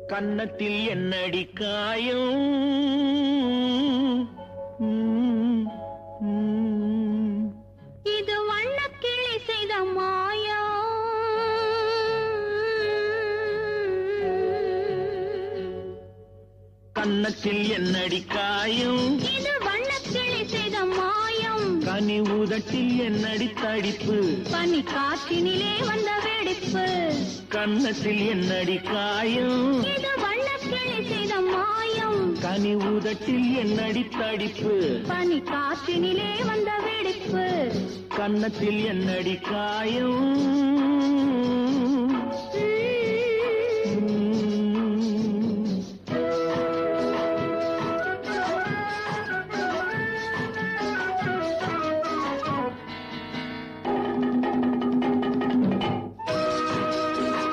கன்னத்தில் என்னடி காயம் இது வண்ணக்கிளி செய்த மாயம் கன்னத்தில் என்னடி காயம் இது வண்ணக்கிளி செய்த மாயம் கனி உதட்டில் என்னடி தடிப்பு பனி காற்றினிலே வந்த வெடிப்பு கன்னத்தில் என்னடி காயம் இது வண்ணக்கிளி செய்த மாயம் கனி உதட்டில் என்னடி தடிப்பு பனி காற்றினிலே வந்த வெடிப்பு கன்னத்தில் என்னடி காயம்